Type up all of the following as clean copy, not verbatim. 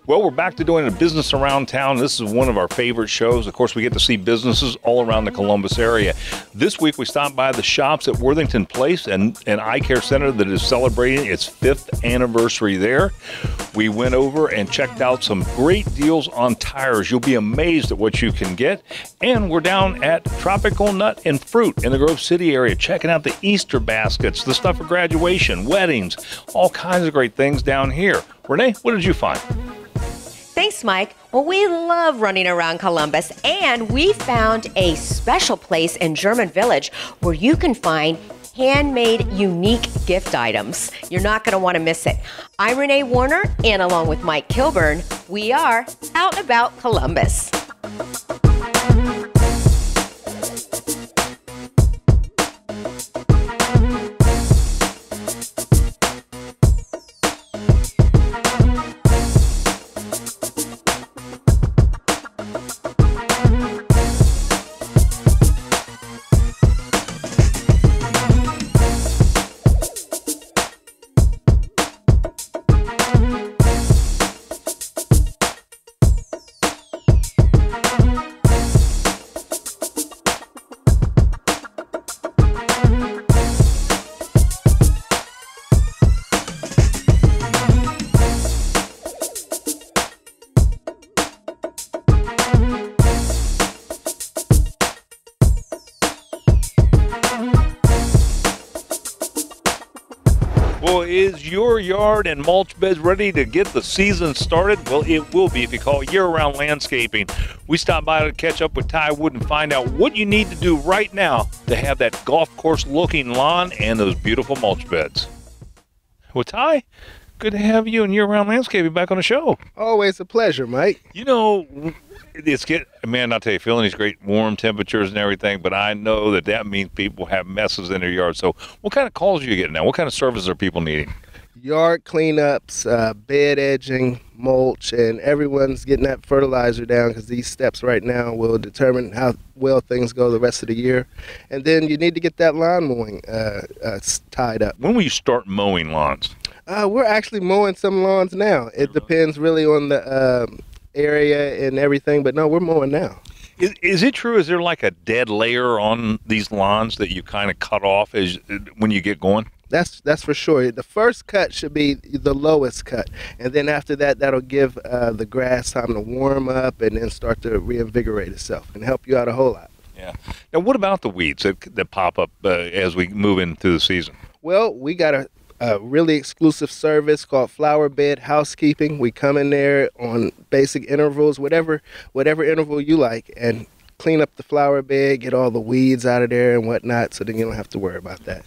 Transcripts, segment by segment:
Well, we're back to doing a business around town. This is one of our favorite shows. Of course, we get to see businesses all around the Columbus area. This week, we stopped by the shops at Worthington Place and an eye care center that is celebrating its 5th anniversary there. We went over and checked out some great deals on tires. You'll be amazed at what you can get. And we're down at Tropical Nut and Fruit in the Grove City area, checking out the Easter baskets, the stuff for graduation, weddings, all kinds of great things down here. Renee, what did you find? Thanks, Mike. Well, we love running around Columbus, and we found a special place in German Village where you can find handmade, unique gift items. You're not going to want to miss it. I'm Renee Warner, and along with Mike Kilburn, we are Out and About Columbus. Well, is your yard and mulch beds ready to get the season started? Well, it will be if you call YearRound Landscaping. We stopped by to catch up with Ty Wood and find out what you need to do right now to have that golf course looking lawn and those beautiful mulch beds. Well, Ty, good to have you and YearRound Landscaping back on the show. Always a pleasure, Mike. You know, man, I'll tell you, feeling these great warm temperatures and everything, but I know that means people have messes in their yard. So what kind of calls are you getting now? What kind of services are people needing? Yard cleanups, bed edging, mulch, and everyone's getting that fertilizer down because these steps right now will determine how well things go the rest of the year. And then you need to get that lawn mowing tied up. When will you start mowing lawns? We're actually mowing some lawns now. It depends really on the area and everything, but no, we're mowing now. Is it true? Is there like a dead layer on these lawns that you kind of cut off when you get going? That's for sure. The first cut should be the lowest cut, and then after that, that'll give the grass time to warm up and then start to reinvigorate itself and help you out a whole lot. Yeah. Now, what about the weeds that pop up as we move into the season? Well, we got a really exclusive service called flower bed housekeeping. We come in there on basic intervals, whatever interval you like, and clean up the flower bed, get all the weeds out of there and whatnot, so then you don't have to worry about that.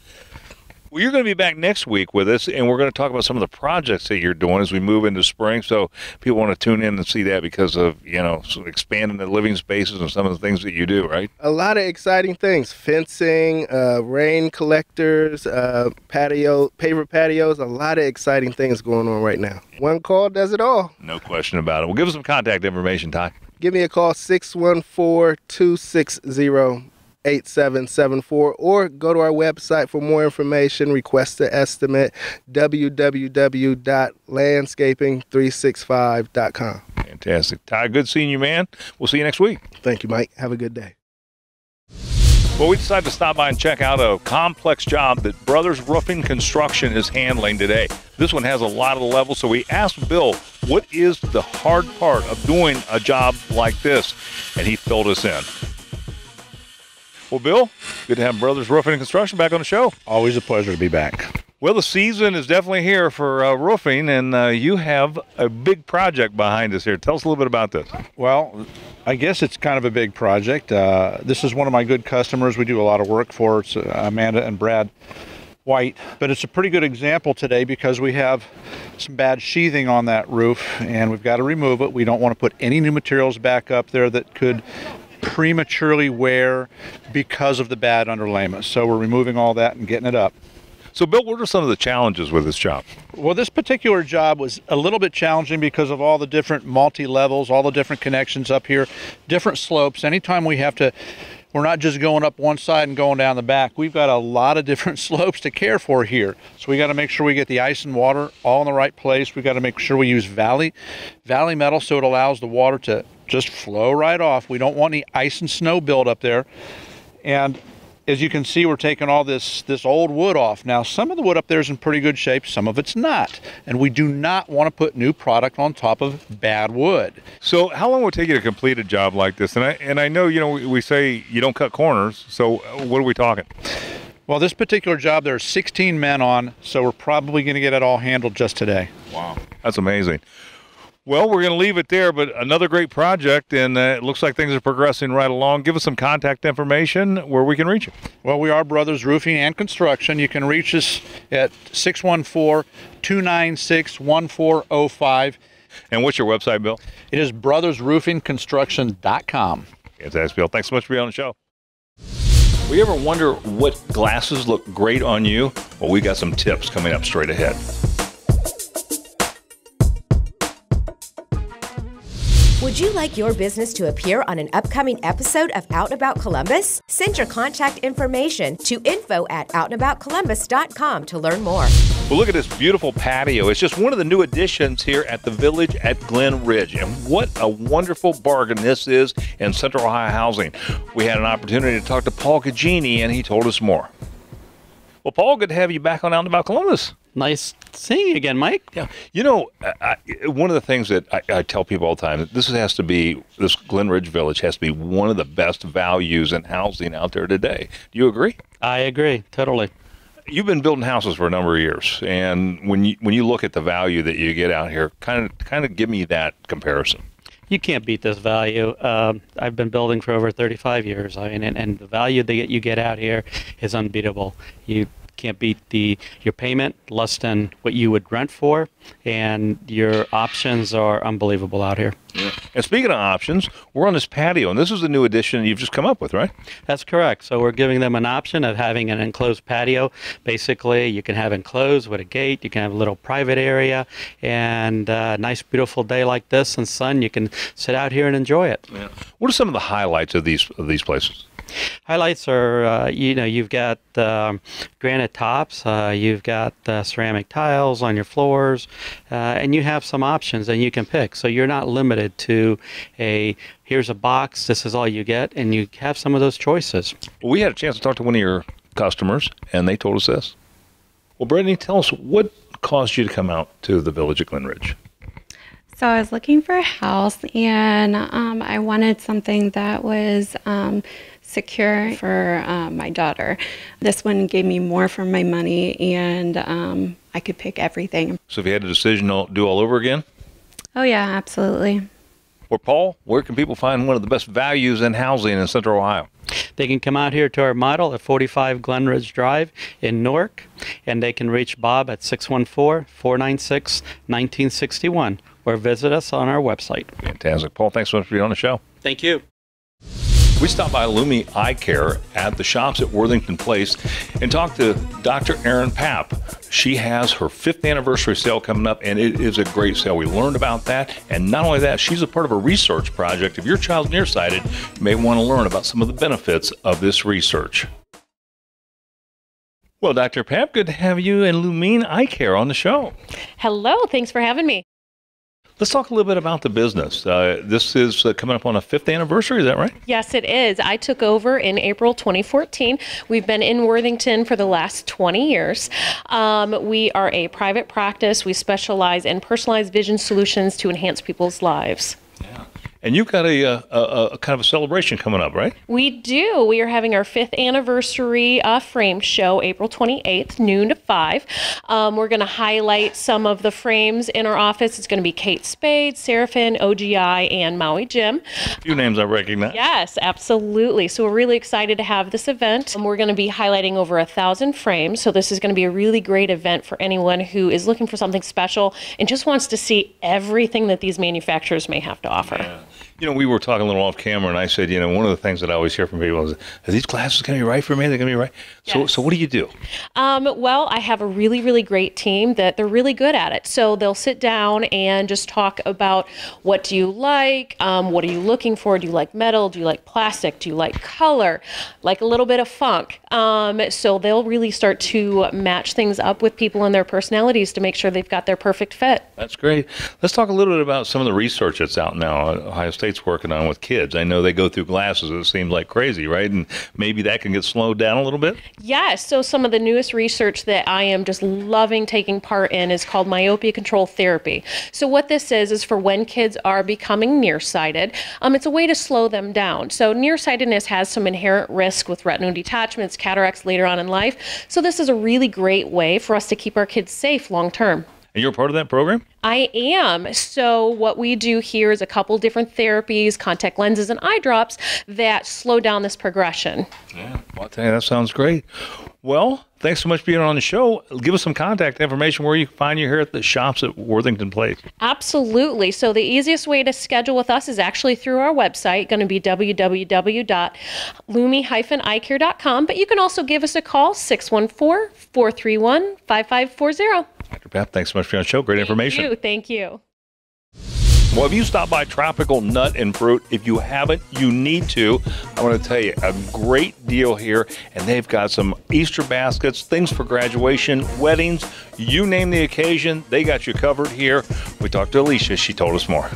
Well, you're going to be back next week with us, and we're going to talk about some of the projects that you're doing as we move into spring. So people want to tune in and see that because of, expanding the living spaces and some of the things that you do, right? A lot of exciting things. Fencing, rain collectors, paver patios, a lot of exciting things going on right now. One call does it all. No question about it. Well, give us some contact information, Ty. Give me a call, 614-260-8774, or go to our website for more information. Request an estimate, www.landscaping365.com. Fantastic. Ty, good seeing you, man. We'll see you next week. Thank you, Mike. Have a good day. Well, we decided to stop by and check out a complex job that Brothers Roofing Construction is handling today. This one has a lot of levels, so we asked Bill, what is the hard part of doing a job like this? And he filled us in. Well, Bill, good to have Brothers Roofing and Construction back on the show. Always a pleasure to be back. Well, the season is definitely here for roofing, and you have a big project behind us here. Tell us a little bit about this. Well, I guess it's kind of a big project. This is one of my good customers we do a lot of work for. It's Amanda and Brad White. But it's a pretty good example today because we have some bad sheathing on that roof, and we've got to remove it. We don't want to put any new materials back up there that could prematurely wear because of the bad underlayment. So we're removing all that and getting it up. So, Bill, what are some of the challenges with this job? Well, this particular job was a little bit challenging because of all the different multi-levels, all the different connections up here, different slopes. Anytime we have to we're not just going up one side and going down the back. We've got a lot of different slopes to care for here. So we got to make sure we get the ice and water all in the right place. We got to make sure we use valley metal so it allows the water to just flow right off. We don't want any ice and snow build up there. And as you can see, we're taking all this old wood off. Now, some of the wood up there is in pretty good shape, some of it's not. And we do not want to put new product on top of bad wood. So how long would it take you to complete a job like this? And I know, we say you don't cut corners, so what are we talking? Well, this particular job, there are 16 men on, so we're probably going to get it all handled just today. Wow, that's amazing. Well, we're going to leave it there, but another great project, and it looks like things are progressing right along. Give us some contact information where we can reach you. Well, we are Brothers Roofing and Construction. You can reach us at 614-296-1405. And what's your website, Bill? It is brothersroofingconstruction.com. Fantastic, Bill. Thanks so much for being on the show. Well, you ever wonder what glasses look great on you? Well, we got some tips coming up straight ahead. Would you like your business to appear on an upcoming episode of Out and About Columbus? Send your contact information to info@outandaboutcolumbus.com to learn more. Well, look at this beautiful patio. It's just one of the new additions here at the Village at Glen Ridge. And what a wonderful bargain this is in Central Ohio housing. We had an opportunity to talk to Paul Cagini, and he told us more. Well, Paul, good to have you back on Out and About Columbus. Nice seeing you again, Mike. Yeah. One of the things that I tell people all the time, that this Glen Ridge Village has to be one of the best values in housing out there today. Do you agree? I agree, totally. You've been building houses for a number of years, and when you look at the value that you get out here, kind of give me that comparison. You can't beat this value. I've been building for over 35 years, and the value that you get out here is unbeatable. You can't beat your payment less than what you would rent for, and your options are unbelievable out here. Yeah. And speaking of options, we're on this patio, and this is a new addition you've just come up with, right? That's correct. So we're giving them an option of having an enclosed patio. Basically, you can have enclosed with a gate, you can have a little private area, and a nice beautiful day like this and sun, you can sit out here and enjoy it. Yeah. What are some of the highlights of these places? Highlights are, you've got granite tops, you've got ceramic tiles on your floors, and you have some options that you can pick. So you're not limited to here's a box, this is all you get, and you have some of those choices. Well, we had a chance to talk to one of your customers, and they told us this. Well, Brittany, tell us what caused you to come out to the Village at Glen Ridge? So I was looking for a house, and I wanted something that was secure for my daughter. This one gave me more for my money, and I could pick everything. So if you had a decision to do all over again? Oh yeah, absolutely. Well, Paul, where can people find one of the best values in housing in Central Ohio? They can come out here to our model at 45 Glen Ridge Drive in Newark, and they can reach Bob at 614-496-1961, or visit us on our website. Fantastic. Paul, thanks so much for being on the show. Thank you. We stopped by Lumi Eye Care at the shops at Worthington Place and talked to Dr. Erin Papp. She has her 5th anniversary sale coming up, and it is a great sale. We learned about that, and not only that, she's a part of a research project. If your child's nearsighted, you may want to learn about some of the benefits of this research. Well, Dr. Papp, good to have you and Lumine Eye Care on the show. Hello, thanks for having me. Let's talk a little bit about the business. This is coming up on a 5th anniversary, is that right? Yes, it is. I took over in April 2014. We've been in Worthington for the last 20 years. We are a private practice. We specialize in personalized vision solutions to enhance people's lives. Yeah. And you've got a kind of a celebration coming up, right? We do. We are having our 5th anniversary frame show, April 28th, noon to 5. We're going to highlight some of the frames in our office. It's going to be Kate Spade, Seraphin, OGI, and Maui Jim. A few names I recognize. Yes, absolutely. So we're really excited to have this event. We're going to be highlighting over 1,000 frames. So this is going to be a really great event for anyone who is looking for something special and just wants to see everything that these manufacturers may have to offer. Yeah. You know, we were talking a little off camera, and I said, you know, one of the things that I always hear from people is, are these glasses going to be right for me? They're going to be right. Yes. So what do you do? Well, I have a really, really great team that they're really good at it. So they'll sit down and just talk about what do you like? What are you looking for? Do you like metal? Do you like plastic? Do you like color? Like a little bit of funk? So they'll really start to match things up with people and their personalities to make sure they've got their perfect fit. That's great. Let's talk a little bit about some of the research that's out now. Ohio State's working on with kids. I know they go through glasses. It seems like crazy, right? And maybe that can get slowed down a little bit? Yes. So some of the newest research that I am just loving taking part in is called myopia control therapy. So what this is for when kids are becoming nearsighted. It's a way to slow them down. So nearsightedness has some inherent risk with retinal detachments, cataracts later on in life. So this is a really great way for us to keep our kids safe long term. And you're a part of that program? I am. So what we do here is a couple different therapies, contact lenses and eye drops that slow down this progression. Yeah, well, I'll tell you, that sounds great. Well, thanks so much for being on the show. Give us some contact information where you can find you here at the shops at Worthington Place. Absolutely. So the easiest way to schedule with us is actually through our website, going to be www.lumi-eyecare.com. But you can also give us a call, 614-431-5540. Dr. Beth, thanks so much for being on the show. Great information. Thank you. Well, if you stop by Tropical Nut and Fruit, if you haven't, you need to. I want to tell you, a great deal here, and they've got some Easter baskets, things for graduation, weddings, you name the occasion, they got you covered here. We talked to Alicia. She told us more.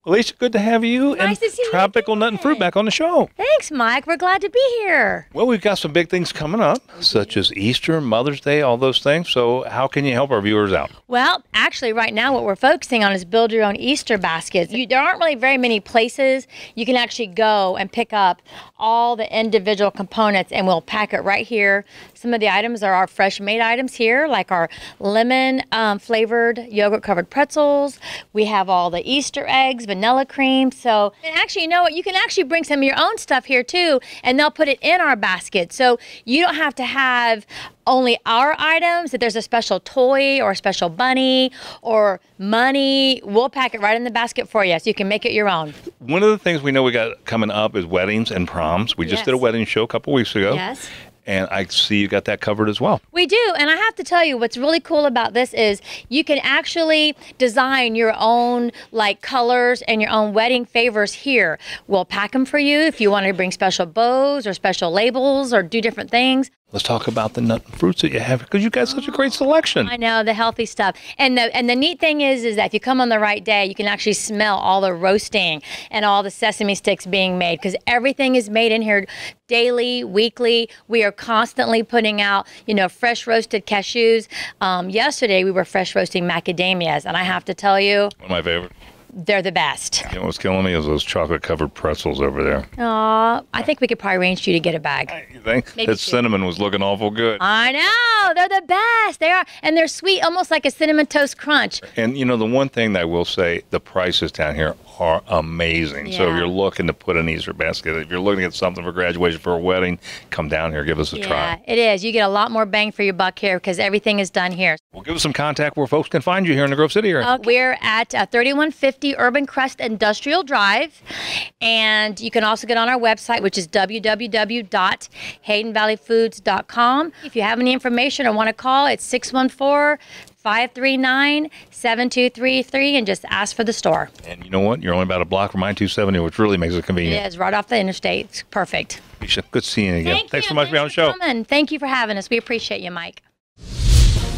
Alicia, good to have you Nice to see you Tropical Nut and Fruit back on the show. Thanks, Mike. We're glad to be here. Well, we've got some big things coming up, such as Easter, Mother's Day, all those things. So how can you help our viewers out? Well, actually, right now what we're focusing on is build your own Easter baskets. There aren't really very many places you can actually go and pick up all the individual components, and we'll pack it right here. Some of the items are our fresh made items here, like our lemon flavored yogurt covered pretzels. We have all the Easter eggs, vanilla cream. So, and actually, you know what? You can actually bring some of your own stuff here too, and they'll put it in our basket. So you don't have to have only our items. If there's a special toy or a special bunny or money, we'll pack it right in the basket for you, so you can make it your own. One of the things we know we got coming up is weddings and proms. We just did a wedding show a couple weeks ago. Yes. And I see you got that covered as well. We do, and I have to tell you, what's really cool about this is you can actually design your own like colors and your own wedding favors here. We'll pack them for you if you want to bring special bows or special labels or do different things. Let's talk about the nut and fruits that you have, because you got such a great selection. I know, the healthy stuff. And the neat thing is that if you come on the right day, you can actually smell all the roasting and all the sesame sticks being made, because everything is made in here daily, weekly. We are constantly putting out, fresh roasted cashews. Yesterday, we were fresh roasting macadamias, and I have to tell you, One of my favorite. They're the best. You know what's killing me is those chocolate-covered pretzels over there. Aw, I think we could probably arrange for you to get a bag. You think? Maybe That two. cinnamon was looking awful good. I know, they're the best. They are, and they're sweet, almost like a cinnamon toast crunch. And, the one thing that I will say, the prices down here are amazing. So if Yeah. you're looking to put an Easter basket, if you're looking at something for graduation, for a wedding, come down here, give us a Yeah, try. it is. You get a lot more bang for your buck here because everything is done here. Well, give us some contact where folks can find you here in the Grove City area. We're at 3150 Urban Crest Industrial Drive, and you can also get on our website, which is www.haydenvalleyfoods.com. If you have any information or want to call, it's 614-539-7233, and just ask for the store. And you know what? You're only about a block from I-270, which really makes it It convenient. is right off the interstate. It's perfect. Alicia, good seeing you again. Thanks so much for being on the Thanks show. for coming. Thank you for having us. We appreciate you, Mike.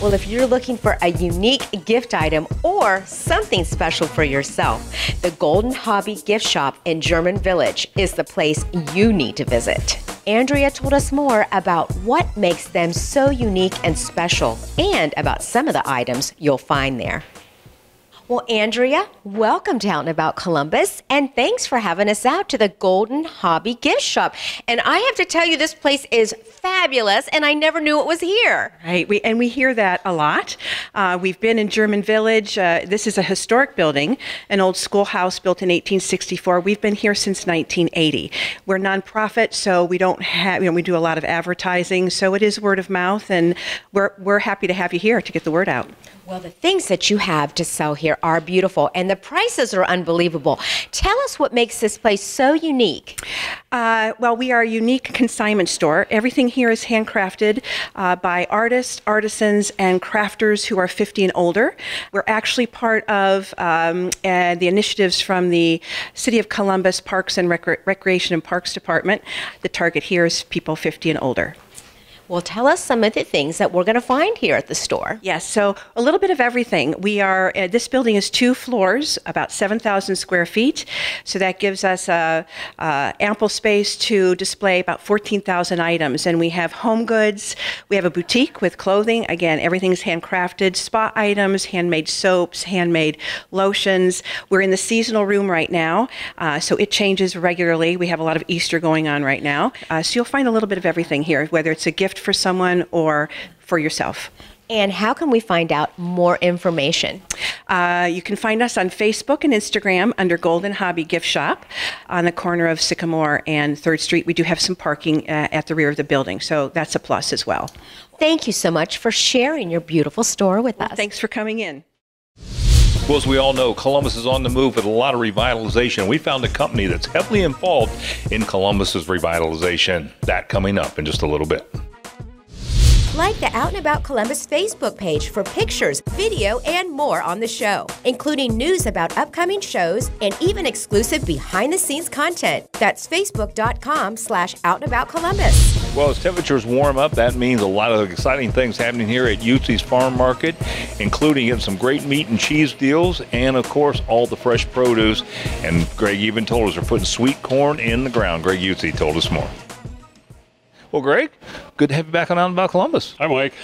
Well, if you're looking for a unique gift item or something special for yourself, the Golden Hobby Gift Shop in German Village is the place you need to visit. Andrea told us more about what makes them so unique and special, and about some of the items you'll find there. Well, Andrea, welcome to Out and About Columbus, and thanks for having us out to the Golden Hobby Gift Shop. And I have to tell you, this place is fabulous, and I never knew it was here. Right, we hear that a lot. We've been in German Village. This is a historic building, an old schoolhouse built in 1864. We've been here since 1980. We're nonprofit, so we don't have, we do a lot of advertising, so it is word of mouth, and we're happy to have you here to get the word out. Well, the things that you have to sell here are beautiful, and the prices are unbelievable. Tell us what makes this place so unique. Well, we are a unique consignment store. Everything here is handcrafted by artists, artisans, and crafters who are 50 and older. We're actually part of the initiatives from the City of Columbus Parks and Recreation and Parks Department. The target here is people 50 and older. Well, tell us some of the things that we're going to find here at the store. Yes, so a little bit of everything. We are, this building is 2 floors, about 7,000 square feet. So that gives us ample space to display about 14,000 items. And we have home goods. We have a boutique with clothing. Again, everything's handcrafted. Spa items, handmade soaps, handmade lotions. We're in the seasonal room right now, so it changes regularly. We have a lot of Easter going on right now. So you'll find a little bit of everything here, whether it's a gift for someone or for yourself. And how can we find out more information? You can find us on Facebook and Instagram under Golden Hobby Gift Shop on the corner of Sycamore and 3rd Street. We do have some parking at the rear of the building, so that's a plus as well. Thank you so much for sharing your beautiful store with us. Thanks for coming in. Well, as we all know, Columbus is on the move with a lot of revitalization. We found a company that's heavily involved in Columbus's revitalization. That coming up in just a little bit. Like the Out and About Columbus Facebook page for pictures, video, and more on the show, including news about upcoming shows and even exclusive behind-the-scenes content. That's facebook.com/OutandAboutColumbus. Well, as temperatures warm up, that means a lot of exciting things happening here at Utzi's Farm Market, including getting some great meat and cheese deals and, of course, all the fresh produce. And Greg even told us they're putting sweet corn in the ground. Greg Utzi told us more. Well, Greg, good to have you back on Out and About Columbus. Hi, Mike.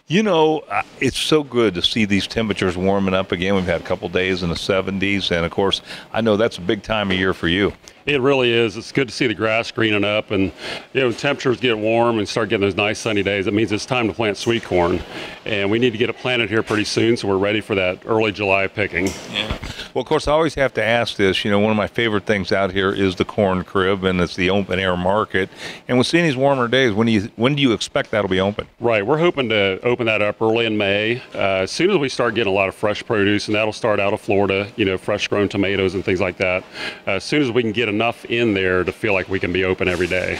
You know, it's so good to see these temperatures warming up again. We've had a couple days in the 70s, and of course, I know that's a big time of year for you. It really is. It's good to see the grass greening up, and temperatures get warm and start getting those nice sunny days. It means it's time to plant sweet corn, and we need to get it planted here pretty soon, so we're ready for that early July picking. Yeah. Well, of course, I always have to ask this. You know, one of my favorite things out here is the corn crib, and it's the open air market. And with seeing these warmer days, when do you expect that'll be open? Right. We're hoping to open that up early in May. As soon as we start getting a lot of fresh produce, and that'll start out of Florida, fresh grown tomatoes and things like that. As soon as we can get enough in there to feel like we can be open every day.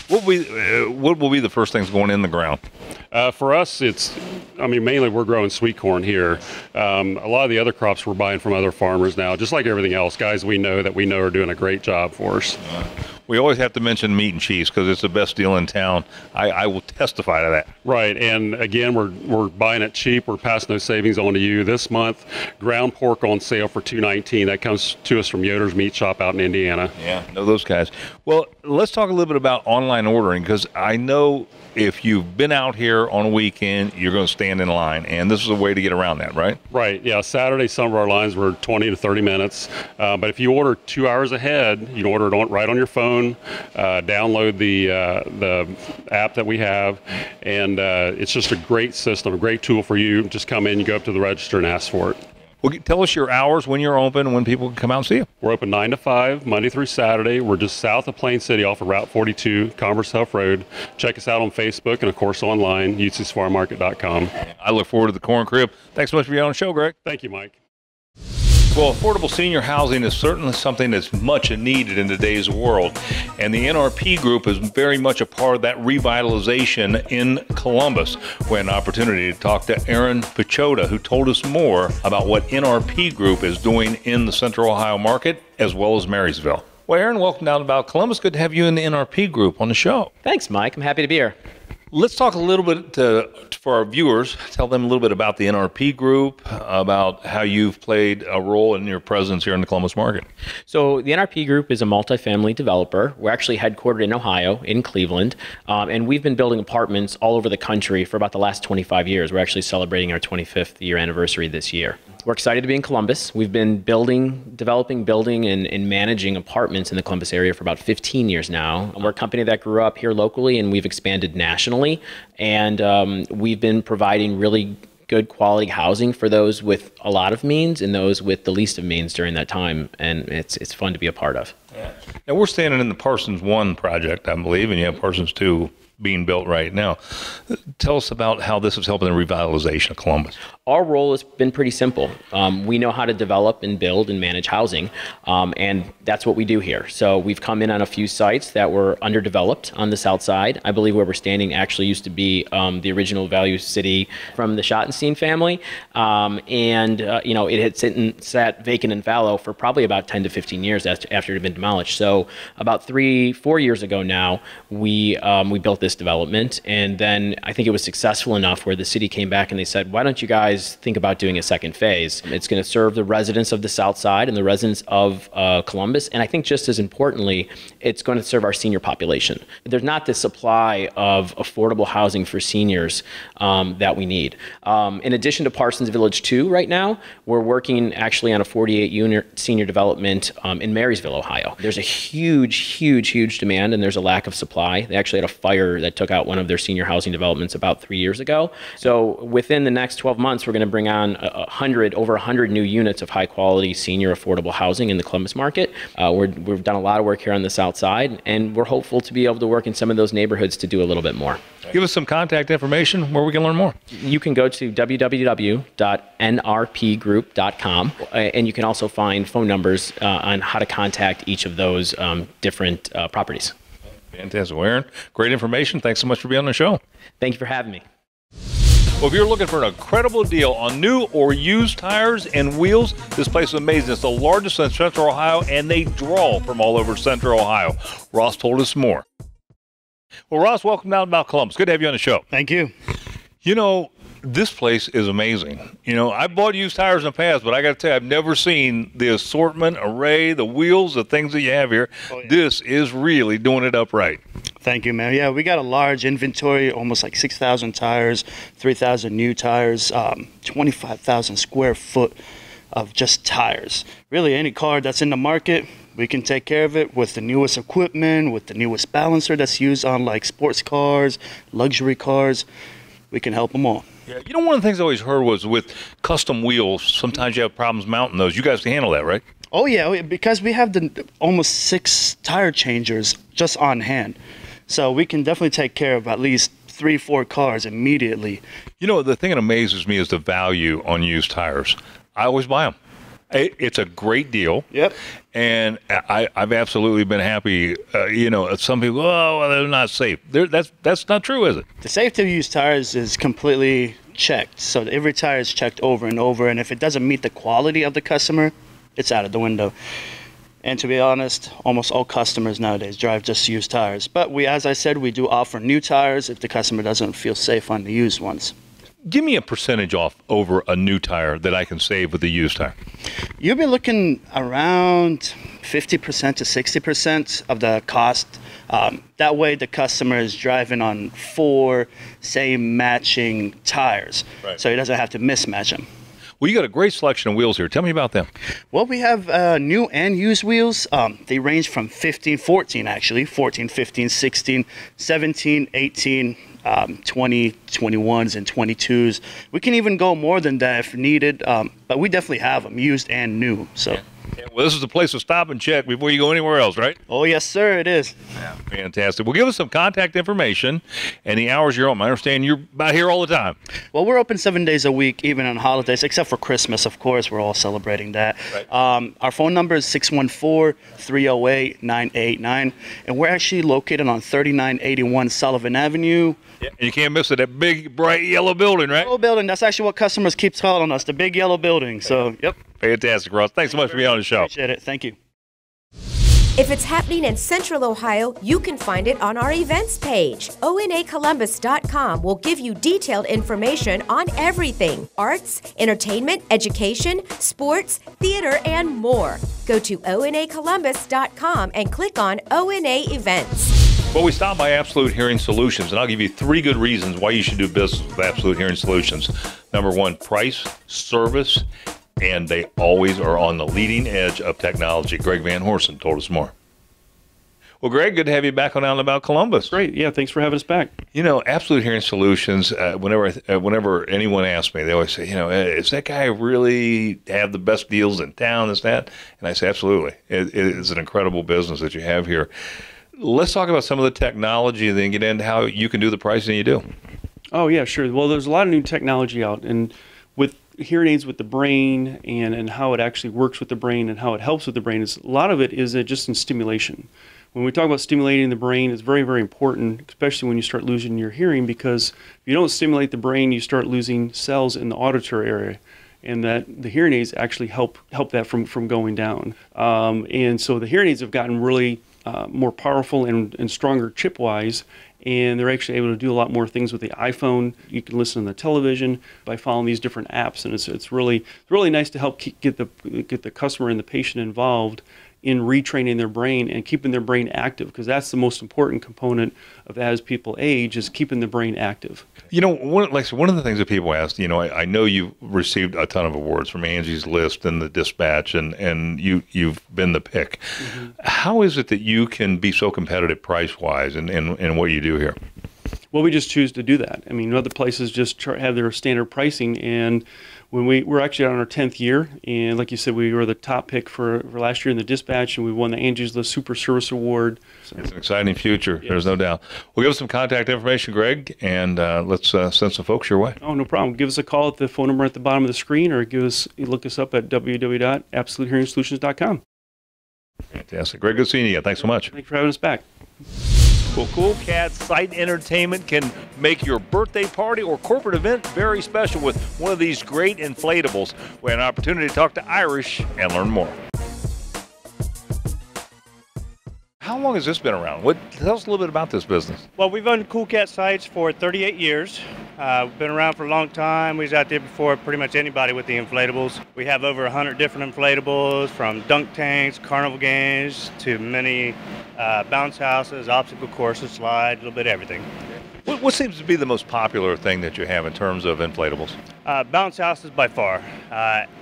What will be the first things going in the ground? For us, mainly we're growing sweet corn here. A lot of the other crops we're buying from other farmers now, just like everything else. Guys we know are doing a great job for us. We always have to mention meat and cheese because it's the best deal in town. I will testify to that. Right, and again, we're buying it cheap. We're passing those savings on to you. This month, ground pork on sale for $2.19. That comes to us from Yoder's Meat Shop out in Indiana. Yeah, know those guys. Well, let's talk a little bit about online ordering, because I know if you've been out here on a weekend, you're going to stand in line, and this is a way to get around that, right? Right, yeah. Saturday, some of our lines were 20 to 30 minutes, but if you order 2 hours ahead, you can order it right on your phone, download the app that we have, and it's just a great system, a great tool for you. Just come in, you go up to the register and ask for it. Well, tell us your hours when you're open and when people can come out and see you. We're open 9 to 5, Monday through Saturday. We're just south of Plain City off of Route 42, Commerce Health Road. Check us out on Facebook and, of course, online, utsisfarmmarket.com. I look forward to the corn crib. Thanks so much for being on the show, Greg. Thank you, Mike. Well, affordable senior housing is certainly something that's much needed in today's world, and the NRP Group is very much a part of that revitalization in Columbus. We had an opportunity to talk to Aaron Pichota, who told us more about what NRP Group is doing in the Central Ohio market, as well as Marysville. Well, Aaron, welcome down about Columbus. Good to have you in the NRP Group on the show. Thanks, Mike. I'm happy to be here. Let's talk a little bit for our viewers, tell them a little bit about the NRP Group, about how you've played a role in your presence here in the Columbus market. So the NRP Group is a multifamily developer. We're actually headquartered in Ohio, in Cleveland, and we've been building apartments all over the country for about the last 25 years. We're actually celebrating our 25th year anniversary this year. We're excited to be in Columbus. We've been developing, building, and managing apartments in the Columbus area for about 15 years now. We're a company that grew up here locally, and we've expanded nationally. And we've been providing really good quality housing for those with a lot of means and those with the least of means during that time. And it's fun to be a part of. Yeah. Now, we're standing in the Parsons 1 project, I believe, and you have Parsons 2 being built right now. Tell us about how this is helping the revitalization of Columbus. Our role has been pretty simple. We know how to develop and build and manage housing, and that's what we do here. So we've come in on a few sites that were underdeveloped on the south side. I believe where we're standing actually used to be the original Value City from the Schottenstein family, it had sat vacant and fallow for probably about 10 to 15 years after it had been demolished. So about 3-4 years ago now, we built this development, and then I think it was successful enough where the city came back and they said, why don't you guys think about doing a second phase? It's going to serve the residents of the south side and the residents of Columbus, and I think just as importantly, it's going to serve our senior population. There's not the supply of affordable housing for seniors that we need. In addition to Parsons Village 2 right now, we're working actually on a 48-unit senior development in Marysville, Ohio. There's a huge demand, and there's a lack of supply. They actually had a fire that took out one of their senior housing developments about 3 years ago. So within the next 12 months, we're going to bring on over 100 new units of high-quality senior affordable housing in the Columbus market. We've done a lot of work here on the south side, and we're hopeful to be able to work in some of those neighborhoods to do a little bit more. Give us some contact information where we can learn more. You can go to www.nrpgroup.com, and you can also find phone numbers on how to contact each of those different properties. Fantastic. Well, Aaron, great information. Thanks so much for being on the show. Thank you for having me. Well, if you're looking for an incredible deal on new or used tires and wheels, this place is amazing. It's the largest in Central Ohio, and they draw from all over Central Ohio. Ross told us more. Well, Ross, welcome down to Mount Columbus. Good to have you on the show. Thank you. You know, this place is amazing. You know, I bought used tires in the past, but I got to tell you, I've never seen the assortment, array, the wheels, the things that you have here. Oh, yeah. This is really doing it up right. Thank you, man. Yeah, we got a large inventory, almost like 6,000 tires, 3,000 new tires, 25,000 square foot of just tires. Really, any car that's in the market, we can take care of it with the newest equipment, with the newest balancer that's used on like sports cars, luxury cars. We can help them all. Yeah, you know, one of the things I always heard was with custom wheels, sometimes you have problems mounting those. You guys can handle that, right? Oh, yeah, because we have almost 6 tire changers just on hand. So we can definitely take care of at least 3-4 cars immediately. You know, the thing that amazes me is the value on used tires. I always buy them. It's a great deal. Yep. And I've absolutely been happy. Some people, well, they're not safe. That's not true, is it? The safety of used tires is completely checked. So every tire is checked over and over. And if it doesn't meet the quality of the customer, it's out of the window. And to be honest, almost all customers nowadays drive just used tires. But as I said, we do offer new tires if the customer doesn't feel safe on the used ones. Give me a percentage off over a new tire that I can save with a used tire. You'll be looking around 50% to 60% of the cost. That way the customer is driving on 4 same matching tires. Right. So he doesn't have to mismatch them. Well, you got a great selection of wheels here. Tell me about them. Well, we have new and used wheels. They range from 14, 15, 16, 17, 18, 20, 21s, and 22s. We can even go more than that if needed, but we definitely have them, used and new. So. Yeah, well, this is the place to stop and check before you go anywhere else, right? Oh, yes, sir, it is. Yeah, fantastic. Well, give us some contact information and the hours you're open. I understand you're about here all the time. Well, we're open 7 days a week, even on holidays, except for Christmas, of course. We're all celebrating that. Right. Our phone number is 614-308-9889, and we're actually located on 3981 Sullivan Avenue. Yeah, and you can't miss it, that big, bright yellow building, right? Yellow building. That's actually what customers keep calling us, the big yellow building. So, yep. Fantastic, Ross. Thanks so much for being on the show. Appreciate it. Thank you. If it's happening in Central Ohio, you can find it on our events page. ONAColumbus.com will give you detailed information on everything: arts, entertainment, education, sports, theater, and more. Go to ONAColumbus.com and click on ONA Events. Well, we stopped by Absolute Hearing Solutions, and I'll give you 3 good reasons why you should do business with Absolute Hearing Solutions. Number 1, price, service, and they always are on the leading edge of technology. Greg Van Horsen told us more. Well, Greg, good to have you back on Out and About Columbus. Great. Yeah, thanks for having us back. You know, Absolute Hearing Solutions, whenever anyone asks me, they always say, is that guy really have the best deals in town, is that? And I say, absolutely. It's an incredible business that you have here. let's talk about some of the technology and then get into how you can do the pricing you do. Oh, yeah, sure. Well, there's a lot of new technology out, and with hearing aids with the brain and how it actually works with the brain and how it helps with the brain, is a lot of it is just in stimulation. When we talk about stimulating the brain, it's very, very important, especially when you start losing your hearing, because if you don't stimulate the brain, you start losing cells in the auditory area, and that the hearing aids actually help that from going down. And so the hearing aids have gotten really more powerful and stronger chip-wise, and they're actually able to do a lot more things with the iPhone. You can listen on the television by following these different apps, and it's really nice to help get the customer and the patient involved in retraining their brain and keeping their brain active, because that's the most important component of as people age, is keeping the brain active. You know, one of the things that people ask, you know, I know you've received a ton of awards from Angie's List and the Dispatch, and you've been the pick. Mm-hmm. How is it that you can be so competitive price-wise in what you do here? Well, we just choose to do that. I mean, other places just have their standard pricing, and when we're actually on our 10th year, and like you said, we were the top pick for last year in the Dispatch, and we won the Angie's List Super Service Award. So, it's an exciting future. Yes. There's no doubt. Well, give us some contact information, Greg, and let's send some folks your way. Oh, no problem. Give us a call at the phone number at the bottom of the screen, or look us up at www.absolutehearingsolutions.com. Fantastic. Greg, good seeing you. Thanks so much. Thanks for having us back. Well, Cool Cat Site Entertainment can make your birthday party or corporate event very special with one of these great inflatables. We had an opportunity to talk to Irish and learn more. How long has this been around? Tell us a little bit about this business. Well, we've owned Cool Cat Sites for 38 years. We've been around for a long time. We was out there before pretty much anybody with the inflatables. We have over 100 different inflatables, from dunk tanks, carnival games, to many bounce houses, obstacle courses, slides, a little bit of everything. What seems to be the most popular thing that you have in terms of inflatables? Bounce houses by far.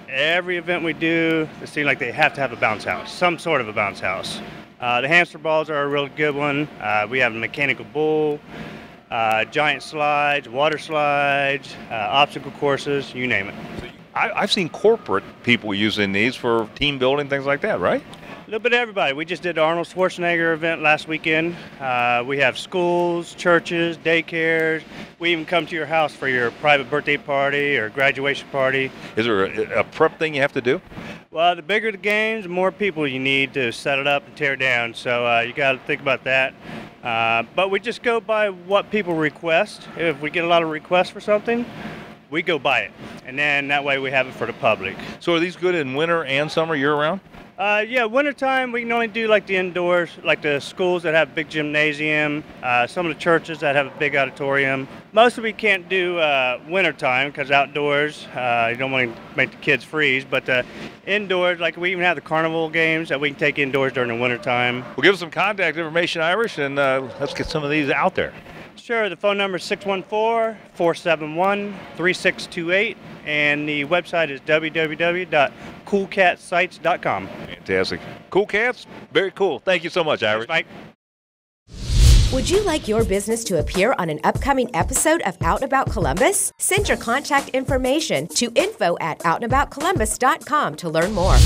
Every event we do, it seems like they have to have a bounce house, some sort of a bounce house. The hamster balls are a real good one. We have a mechanical bull, giant slides, water slides, obstacle courses, you name it. I've seen corporate people using these for team building, things like that, right? A little bit of everybody. We just did the Arnold Schwarzenegger event last weekend. We have schools, churches, daycares. We even come to your house for your private birthday party or graduation party. Is there a prep thing you have to do? Well, the bigger the games, the more people you need to set it up and tear down. So you got to think about that. But we just go by what people request. If we get a lot of requests for something, we go buy it. And then that way we have it for the public. So are these good in winter and summer, year-round? Yeah, wintertime we can only do like the indoors, like the schools that have big gymnasium, some of the churches that have a big auditorium. Mostly we can't do wintertime because outdoors, you don't want to make the kids freeze, but indoors, like we even have the carnival games that we can take indoors during the wintertime. Well, give us some contact information, Irish, and let's get some of these out there. Sure, the phone number is 614-471-3628, and the website is www.coolcatsites.com. Fantastic. Cool Cats? Very cool. Thank you so much, Irish. Thanks, Mike. Would you like your business to appear on an upcoming episode of Out and About Columbus? Send your contact information to info@outandaboutcolumbus.com to learn more.